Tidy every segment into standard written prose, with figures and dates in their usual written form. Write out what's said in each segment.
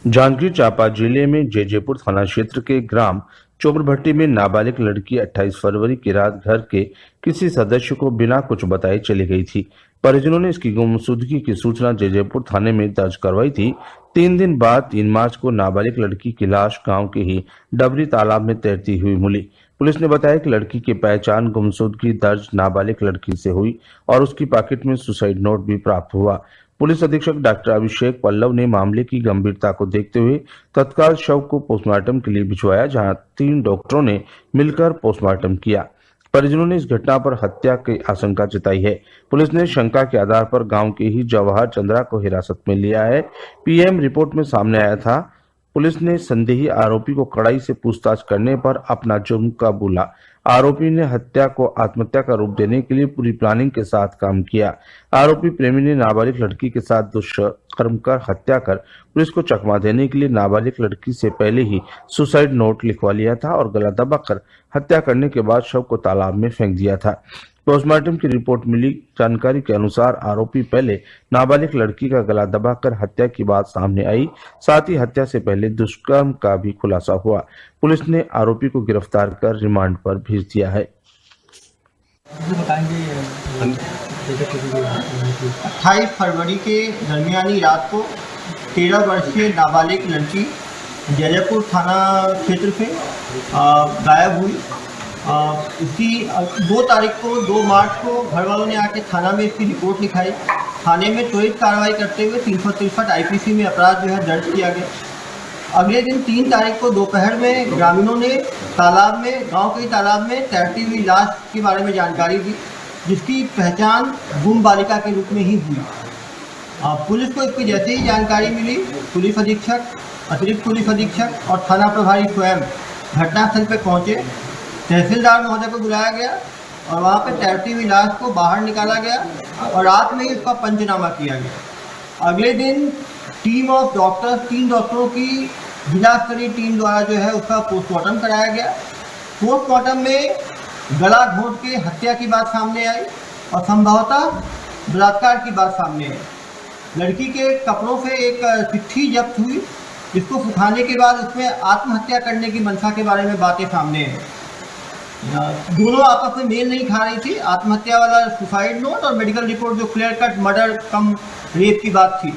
जांजगीर चांपा जिले में जैजेपुर थाना क्षेत्र के ग्राम चोपड़भट्टी में नाबालिग लड़की 28 फरवरी की रात घर के किसी सदस्य को बिना कुछ बताए चली गई थी। परिजनों ने इसकी गुमशुदगी की सूचना जैजेपुर थाने में दर्ज करवाई थी। 3 दिन बाद 3 मार्च को नाबालिग लड़की की लाश गांव के ही डबरी तालाब में तैरती हुई मिली। पुलिस ने बताया कि लड़की की पहचान गुमशुदगी दर्ज नाबालिग लड़की से हुई और उसकी पॉकेट में सुसाइड नोट भी प्राप्त हुआ। पुलिस अधीक्षक डॉक्टर अभिषेक पल्लव ने मामले की गंभीरता को देखते हुए तत्काल शव को पोस्टमार्टम के लिए भिजवाया, जहां 3 डॉक्टरों ने मिलकर पोस्टमार्टम किया। परिजनों ने इस घटना पर हत्या की आशंका जताई है। पुलिस ने शंका के आधार पर गांव के ही जवाहर चंद्रा को हिरासत में लिया है। पीएम रिपोर्ट में सामने आया था। पुलिस ने संदेही आरोपी को कड़ाई से पूछताछ करने पर अपना जुर्म कबूला। आरोपी ने हत्या को आत्महत्या का रूप देने के लिए पूरी प्लानिंग के साथ काम किया। आरोपी प्रेमी ने नाबालिग लड़की के साथ दुष्कर्म कर हत्या कर पुलिस को चकमा देने के लिए नाबालिग लड़की से पहले ही सुसाइड नोट लिखवा लिया था और गला दबाकर हत्या करने के बाद शव को तालाब में फेंक दिया था। पोस्टमार्टम की रिपोर्ट मिली जानकारी के अनुसार आरोपी पहले नाबालिग लड़की का गला दबाकर हत्या की बात सामने आई। साथ ही हत्या से पहले दुष्कर्म का भी खुलासा हुआ। पुलिस ने आरोपी को गिरफ्तार कर रिमांड पर भेज दिया है। 28 फरवरी के दरमियानी रात को 13 वर्षीय नाबालिग लड़की जैजेपुर थाना क्षेत्र से गायब हुई। इसकी 2 तारीख को 2 मार्च को घर वालों ने आके थाना में इसकी रिपोर्ट लिखाई। थाने में त्वरित कार्रवाई करते हुए 363 आईपीसी में अपराध जो है दर्ज किया गया। अगले दिन 3 तारीख को दोपहर में ग्रामीणों ने तालाब में, गांव के तालाब में तैरती हुई लाश के बारे में जानकारी दी, जिसकी पहचान गुम बालिका के रूप में ही हुई। पुलिस को इसकी जैसे ही जानकारी मिली, पुलिस अधीक्षक, अतिरिक्त पुलिस अधीक्षक और थाना प्रभारी स्वयं घटनास्थल पर पहुंचे। तहसीलदार महोदय को बुलाया गया और वहाँ पर तैरती हुई लाश को बाहर निकाला गया और रात में ही उसका पंचनामा किया गया। अगले दिन टीम ऑफ डॉक्टर्स, 3 डॉक्टरों की जिला स्तरीय टीम द्वारा जो है उसका पोस्टमार्टम कराया गया। पोस्टमार्टम में गला घोंट के हत्या की बात सामने आई और संभवतः बलात्कार की बात सामने आई। लड़की के कपड़ों से एक चिट्ठी जब्त हुई, जिसको सुखाने के बाद उसमें आत्महत्या करने की मंशा के बारे में बातें सामने आई। दोनों आपस में मेल नहीं खा रही थी। आत्महत्या वाला सुसाइड नोट और मेडिकल रिपोर्ट जो clear cut murder cum rape की बात थी।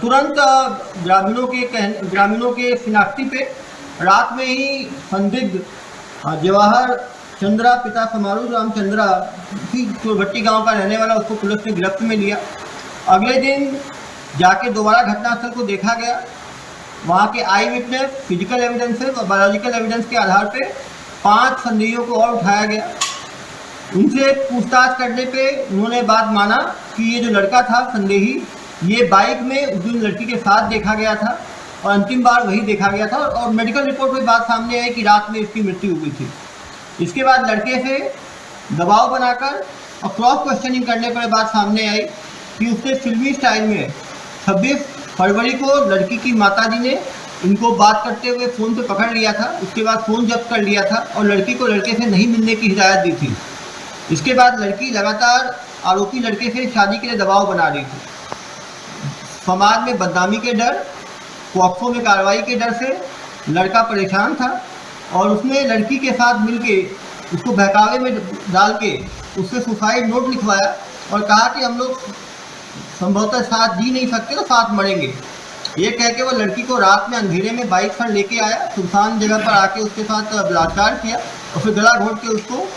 तुरंत ग्रामीणों के शिनाख्ती पे रात में ही संदिग्ध जवाहर चंद्रा पिता समारू राम चंद्रा की चोपड़भट्टी गांव का रहने वाला, उसको पुलिस ने गिरफ्त में लिया। अगले दिन जाके दोबारा घटनास्थल को देखा गया। वहाँ के आई विटनेस, फिजिकल एविडेंसेस और बायोलॉजिकल एविडेंस के आधार पे 5 संदेहियों को और उठाया गया। उनसे पूछताछ करने पे उन्होंने बात माना कि ये जो लड़का था संदेही, ये बाइक में उस दिन लड़की के साथ देखा गया था और अंतिम बार वही देखा गया था और मेडिकल रिपोर्ट में बात सामने आई कि रात में इसकी मृत्यु हुई थी। इसके बाद लड़के से दबाव बनाकर और क्रॉस क्वेश्चनिंग करने पर बात सामने आई कि उसने फिल्मी स्टाइल में 26 फरवरी को लड़की की माताजी ने इनको बात करते हुए फ़ोन पे पकड़ लिया था। उसके बाद फ़ोन जब्त कर लिया था और लड़की को लड़के से नहीं मिलने की हिदायत दी थी। इसके बाद लड़की लगातार आरोपी लड़के से शादी के लिए दबाव बना रही थी। समाज में बदनामी के डर, पॉक्सो में कार्रवाई के डर से लड़का परेशान था और उसने लड़की के साथ मिलके उसको बहकावे में डाल के उससे सुसाइड नोट लिखवाया और कहा कि हम लोग संभवतः साथ जी नहीं सकते तो साथ मरेंगे। ये कह के वो लड़की को रात में अंधेरे में बाइक पर लेके आया, सुनसान जगह पर आके उसके साथ बलात्कार किया और फिर गला घोंट के उसको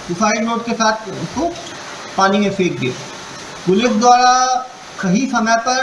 सुसाइड नोट के साथ उसको पानी में फेंक दिया। पुलिस द्वारा सही समय पर